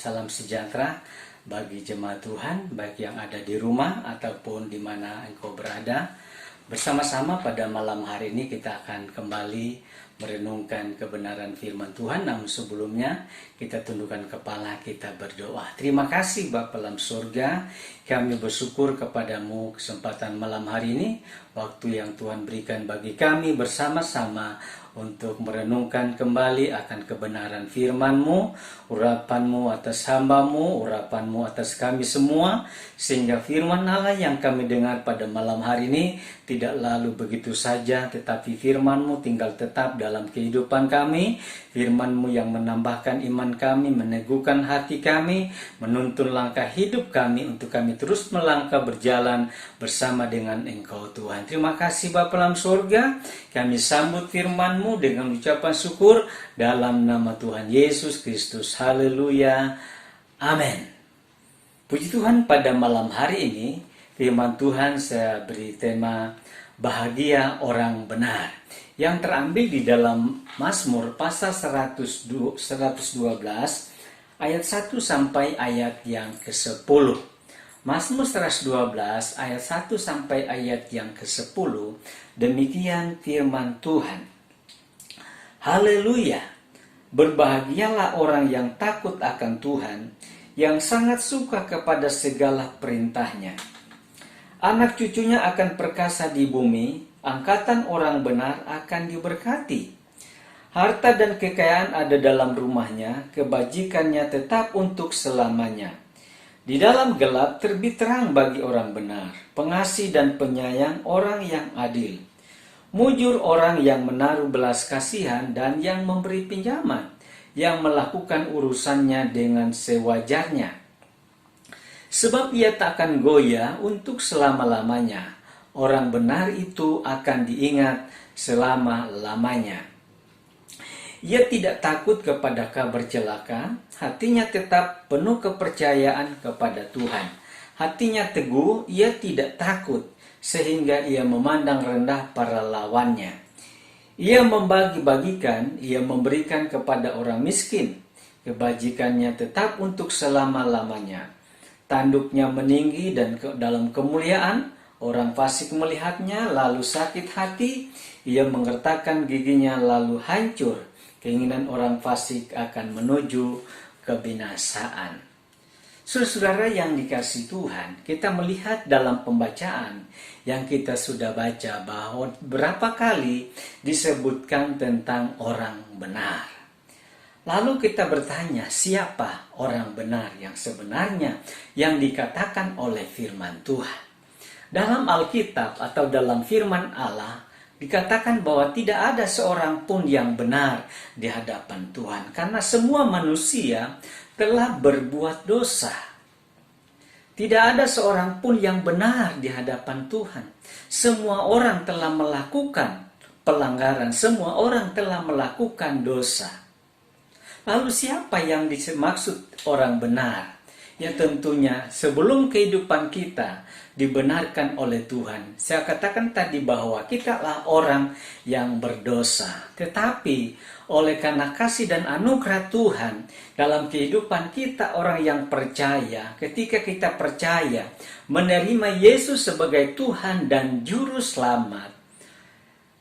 salam sejahtera bagi jemaat Tuhan, baik yang ada di rumah ataupun di mana engkau berada. Bersama-sama pada malam hari ini kita akan kembali merenungkan kebenaran firman Tuhan. Namun sebelumnya kita tundukkan kepala, kita berdoa. Terima kasih Bapa dalam surga, kami bersyukur kepadamu kesempatan malam hari ini, waktu yang Tuhan berikan bagi kami bersama-sama untuk merenungkan kembali akan kebenaran firman-Mu, urapan-Mu atas hamba-Mu, urapan-Mu atas kami semua, sehingga firman Allah yang kami dengar pada malam hari ini tidak lalu begitu saja, tetapi firman-Mu tinggal tetap dalam kehidupan kami, firman-Mu yang menambahkan iman kami, meneguhkan hati kami, menuntun langkah hidup kami untuk kami terus melangkah berjalan bersama dengan Engkau Tuhan. Terima kasih Bapa dalam surga, kami sambut firman-Mu dengan ucapan syukur dalam nama Tuhan Yesus Kristus. Haleluya. Amin. Puji Tuhan, pada malam hari ini firman Tuhan saya beri tema bahagia orang benar, yang terambil di dalam Mazmur pasal 112 ayat 1 sampai ayat yang ke-10. Mazmur 112 ayat 1 sampai ayat yang ke-10. Demikian firman Tuhan. Haleluya. Berbahagialah orang yang takut akan Tuhan, yang sangat suka kepada segala perintahnya. Anak cucunya akan perkasa di bumi, angkatan orang benar akan diberkati. Harta dan kekayaan ada dalam rumahnya, kebajikannya tetap untuk selamanya. Di dalam gelap terbit terang bagi orang benar, pengasih dan penyayang orang yang adil. Mujur orang yang menaruh belas kasihan dan yang memberi pinjaman, yang melakukan urusannya dengan sewajarnya. Sebab ia tak akan goyah untuk selama-lamanya. Orang benar itu akan diingat selama-lamanya. Ia tidak takut kepada kabar celaka, hatinya tetap penuh kepercayaan kepada Tuhan. Hatinya teguh, ia tidak takut, sehingga ia memandang rendah para lawannya. Ia membagi-bagikan, ia memberikan kepada orang miskin. Kebajikannya tetap untuk selama-lamanya. Tanduknya meninggi dan dalam kemuliaan. Orang fasik melihatnya lalu sakit hati. Ia menggertakkan giginya lalu hancur. Keinginan orang fasik akan menuju kebinasaan. Saudara-saudara yang dikasihi Tuhan, kita melihat dalam pembacaan yang kita sudah baca bahwa berapa kali disebutkan tentang orang benar. Lalu kita bertanya, siapa orang benar yang sebenarnya yang dikatakan oleh firman Tuhan? Dalam Alkitab atau dalam firman Allah dikatakan bahwa tidak ada seorang pun yang benar di hadapan Tuhan, karena semua manusia telah berbuat dosa. Tidak ada seorang pun yang benar di hadapan Tuhan. Semua orang telah melakukan pelanggaran, semua orang telah melakukan dosa. Lalu siapa yang dimaksud orang benar? Ya tentunya sebelum kehidupan kita dibenarkan oleh Tuhan. Saya katakan tadi bahwa kita lah orang yang berdosa. Tetapi oleh karena kasih dan anugerah Tuhan dalam kehidupan kita orang yang percaya, ketika kita percaya menerima Yesus sebagai Tuhan dan Juru Selamat,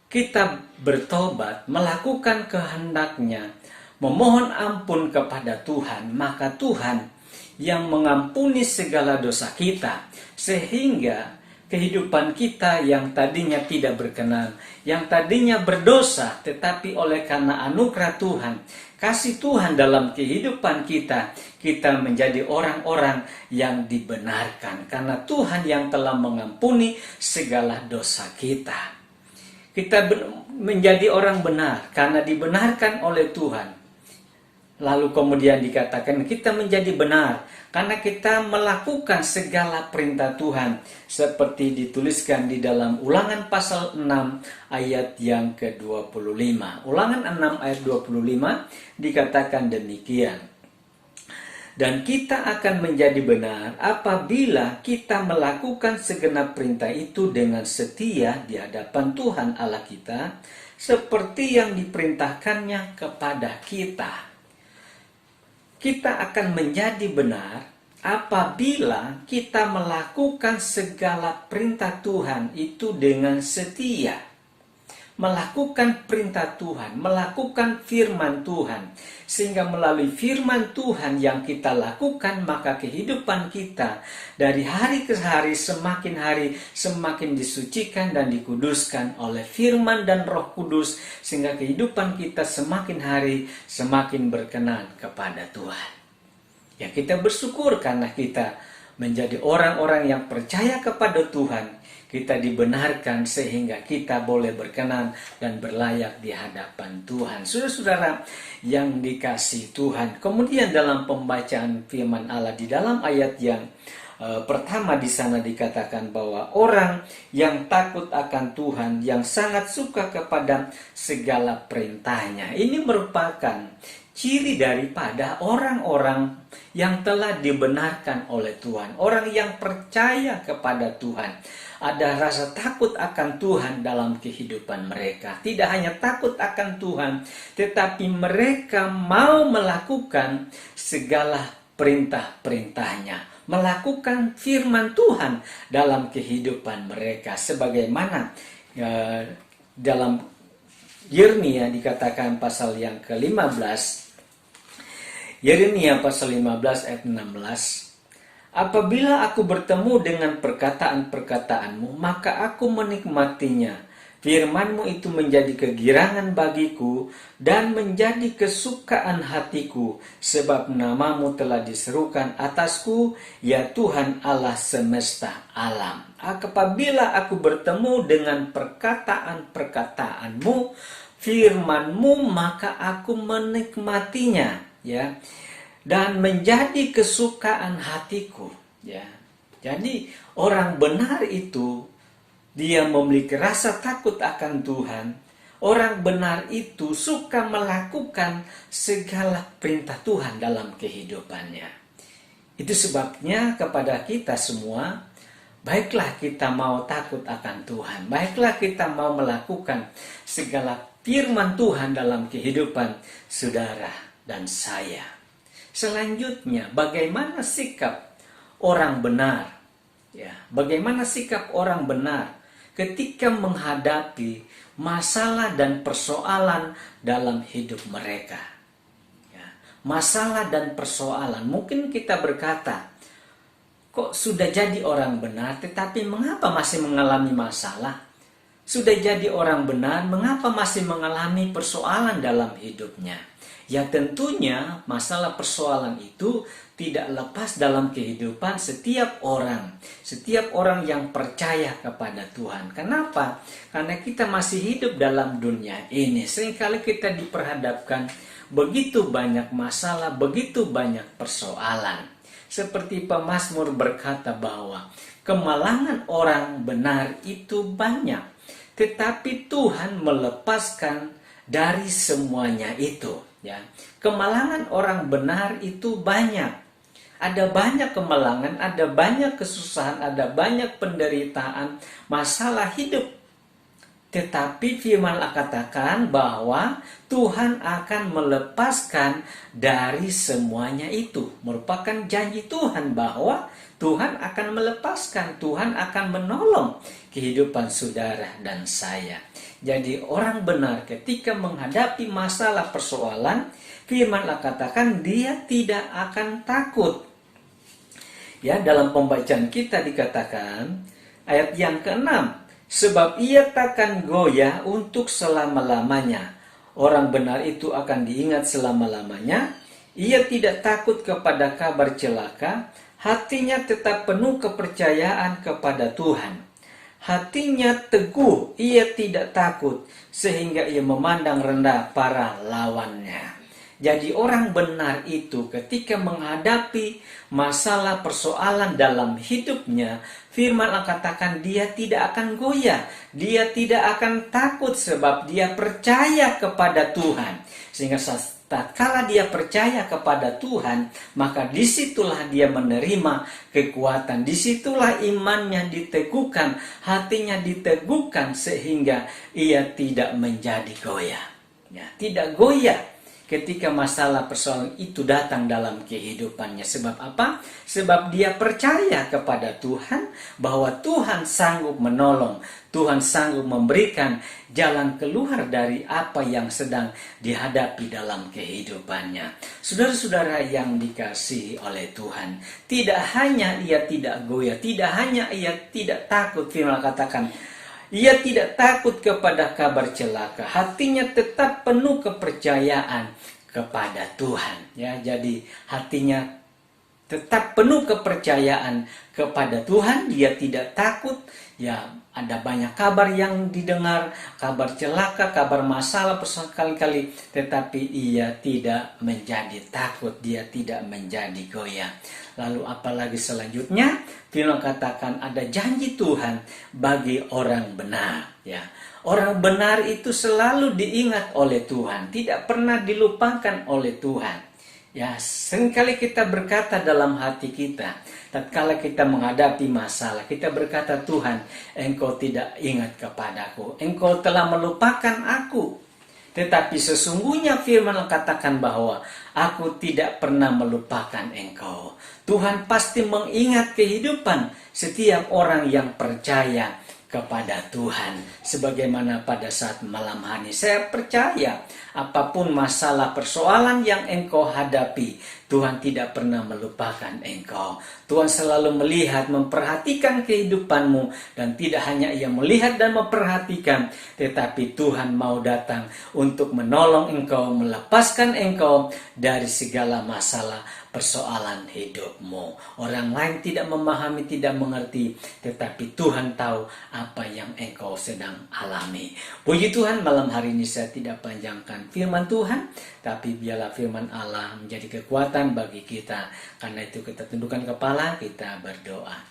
kita bertobat, melakukan kehendak-Nya, memohon ampun kepada Tuhan, maka Tuhan yang mengampuni segala dosa kita, sehingga kehidupan kita yang tadinya tidak berkenan, yang tadinya berdosa, tetapi oleh karena anugerah Tuhan, kasih Tuhan dalam kehidupan kita, kita menjadi orang-orang yang dibenarkan. Karena Tuhan yang telah mengampuni segala dosa kita. Kita menjadi orang benar karena dibenarkan oleh Tuhan. Lalu kemudian dikatakan kita menjadi benar karena kita melakukan segala perintah Tuhan, seperti dituliskan di dalam Ulangan pasal 6 ayat yang ke-25. Ulangan 6 ayat 25 dikatakan demikian. Dan kita akan menjadi benar apabila kita melakukan segenap perintah itu dengan setia di hadapan Tuhan Allah kita, seperti yang diperintahkannya kepada kita. kita akan menjadi benar apabila kita melakukan segala perintah Tuhan itu dengan setia. Melakukan perintah Tuhan, melakukan firman Tuhan. Sehingga melalui firman Tuhan yang kita lakukan, maka kehidupan kita dari hari ke hari semakin disucikan dan dikuduskan oleh firman dan Roh Kudus. Sehingga kehidupan kita semakin hari semakin berkenan kepada Tuhan. Ya, kita bersyukur karena kita menjadi orang-orang yang percaya kepada Tuhan. Kita dibenarkan sehingga kita boleh berkenan dan berlayak di hadapan Tuhan. Saudara-saudara yang dikasihi Tuhan. Kemudian dalam pembacaan firman Allah di dalam ayat yang pertama di sana dikatakan bahwa orang yang takut akan Tuhan, yang sangat suka kepada segala perintahnya. Ini merupakan ciri daripada orang-orang yang telah dibenarkan oleh Tuhan. Orang yang percaya kepada Tuhan. Ada rasa takut akan Tuhan dalam kehidupan mereka. Tidak hanya takut akan Tuhan, tetapi mereka mau melakukan segala perintah-perintahnya. Melakukan firman Tuhan dalam kehidupan mereka. Sebagaimana dalam Yeremia dikatakan pasal yang ke-15. Yeremia pasal 15 ayat 16. Apabila aku bertemu dengan perkataan-perkataanmu, maka aku menikmatinya. Firmanmu itu menjadi kegirangan bagiku dan menjadi kesukaan hatiku, sebab namamu telah diserukan atasku, ya Tuhan Allah semesta alam. Apabila aku bertemu dengan perkataan-perkataanmu, firmanmu, maka aku menikmatinya, ya, dan menjadi kesukaan hatiku, ya. Jadi orang benar itu dia memiliki rasa takut akan Tuhan. Orang benar itu suka melakukan segala perintah Tuhan dalam kehidupannya. Itu sebabnya kepada kita semua, baiklah kita mau takut akan Tuhan. Baiklah kita mau melakukan segala firman Tuhan dalam kehidupan saudara dan saya. Selanjutnya, bagaimana sikap orang benar? Ya, bagaimana sikap orang benar ketika menghadapi masalah dan persoalan dalam hidup mereka? Ya, masalah dan persoalan. Mungkin kita berkata, kok sudah jadi orang benar, tetapi mengapa masih mengalami masalah? Sudah jadi orang benar, mengapa masih mengalami persoalan dalam hidupnya? Ya tentunya masalah persoalan itu tidak lepas dalam kehidupan setiap orang. Setiap orang yang percaya kepada Tuhan. Kenapa? Karena kita masih hidup dalam dunia ini. Seringkali kita diperhadapkan begitu banyak masalah, begitu banyak persoalan. Seperti pemazmur berkata bahwa kemalangan orang benar itu banyak. Tetapi Tuhan melepaskan dari semuanya itu. Ya, kemalangan orang benar itu banyak. Ada banyak kemalangan, ada banyak kesusahan, ada banyak penderitaan, masalah hidup. Tetapi firman Allah katakan bahwa Tuhan akan melepaskan dari semuanya itu. Merupakan janji Tuhan bahwa Tuhan akan melepaskan, Tuhan akan menolong kehidupan saudara dan saya. Jadi orang benar ketika menghadapi masalah persoalan, firman Allah katakan dia tidak akan takut. Ya, dalam pembacaan kita dikatakan ayat yang ke-6, sebab ia takkan goyah untuk selama-lamanya. Orang benar itu akan diingat selama-lamanya. Ia tidak takut kepada kabar celaka, hatinya tetap penuh kepercayaan kepada Tuhan. Hatinya teguh, ia tidak takut, sehingga ia memandang rendah para lawannya. Jadi orang benar itu ketika menghadapi masalah persoalan dalam hidupnya, firman Allah katakan dia tidak akan goyah, dia tidak akan takut sebab dia percaya kepada Tuhan. Sehingga tatkala dia percaya kepada Tuhan, maka disitulah dia menerima kekuatan, disitulah imannya diteguhkan, hatinya diteguhkan sehingga ia tidak menjadi goyah. Ya, tidak goyah. ketika masalah persoalan itu datang dalam kehidupannya. Sebab apa? Sebab dia percaya kepada Tuhan bahwa Tuhan sanggup menolong, Tuhan sanggup memberikan jalan keluar dari apa yang sedang dihadapi dalam kehidupannya. Saudara-saudara yang dikasihi oleh Tuhan, tidak hanya ia tidak goyah, tidak hanya ia tidak takut, firman katakan, ia tidak takut kepada kabar celaka, hatinya tetap penuh kepercayaan kepada Tuhan. Ya, jadi hatinya tetap penuh kepercayaan kepada Tuhan, dia tidak takut. Ya, ada banyak kabar yang didengar, kabar celaka, kabar masalah kali-kali, tetapi ia tidak menjadi takut, dia tidak menjadi goyah. Lalu apalagi selanjutnya, firman katakan ada janji Tuhan bagi orang benar. Ya, orang benar itu selalu diingat oleh Tuhan, tidak pernah dilupakan oleh Tuhan. Ya, seringkali kita berkata dalam hati kita, tatkala kita menghadapi masalah, kita berkata, Tuhan, Engkau tidak ingat kepadaku, Engkau telah melupakan aku. Tetapi sesungguhnya firman katakan bahwa aku tidak pernah melupakan Engkau. Tuhan pasti mengingat kehidupan setiap orang yang percaya kepada Tuhan. Sebagaimana pada saat malam hari saya percaya apapun masalah persoalan yang engkau hadapi, Tuhan tidak pernah melupakan engkau. Tuhan selalu melihat, memperhatikan kehidupanmu, dan tidak hanya ia melihat dan memperhatikan, tetapi Tuhan mau datang untuk menolong engkau, melepaskan engkau dari segala masalah persoalan hidupmu. Orang lain tidak memahami, tidak mengerti, tetapi Tuhan tahu apa yang engkau sedang alami. Puji Tuhan, malam hari ini saya tidak panjangkan firman Tuhan, tapi biarlah firman Allah menjadi kekuatan bagi kita. Karena itu kita tundukkan kepala, kita berdoa.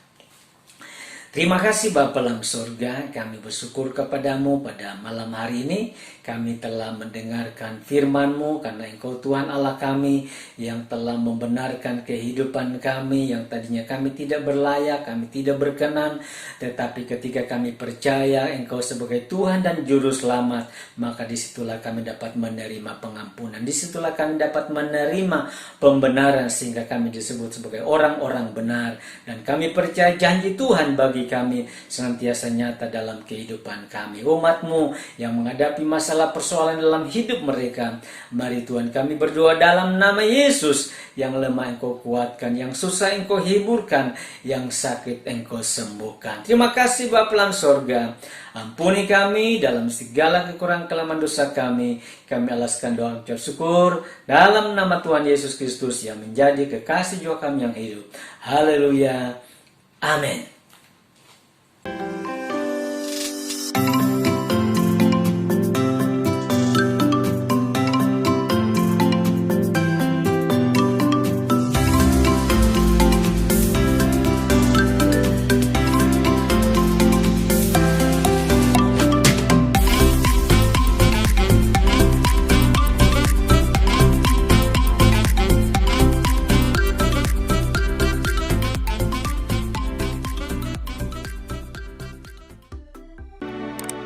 Terima kasih Bapa dalam surga, kami bersyukur kepadamu pada malam hari ini. Kami telah mendengarkan firman-Mu karena Engkau Tuhan Allah kami yang telah membenarkan kehidupan kami yang tadinya kami tidak berlayak, kami tidak berkenan. Tetapi ketika kami percaya Engkau sebagai Tuhan dan Juru Selamat, maka disitulah kami dapat menerima pengampunan. Disitulah kami dapat menerima pembenaran sehingga kami disebut sebagai orang-orang benar. Dan kami percaya janji Tuhan bagi kami senantiasa nyata dalam kehidupan kami. Umat-Mu yang menghadapi masalah persoalan dalam hidup mereka, mari Tuhan kami berdoa dalam nama Yesus. Yang lemah Engkau kuatkan, yang susah Engkau hiburkan, yang sakit Engkau sembuhkan. Terima kasih Bapa dalam sorga, ampuni kami dalam segala kekurangan kelemahan dosa kami. Kami alaskan doa ucap syukur dalam nama Tuhan Yesus Kristus yang menjadi kekasih jiwa kami yang hidup. Haleluya, amin.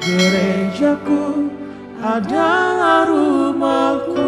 Gerejaku adalah rumahku.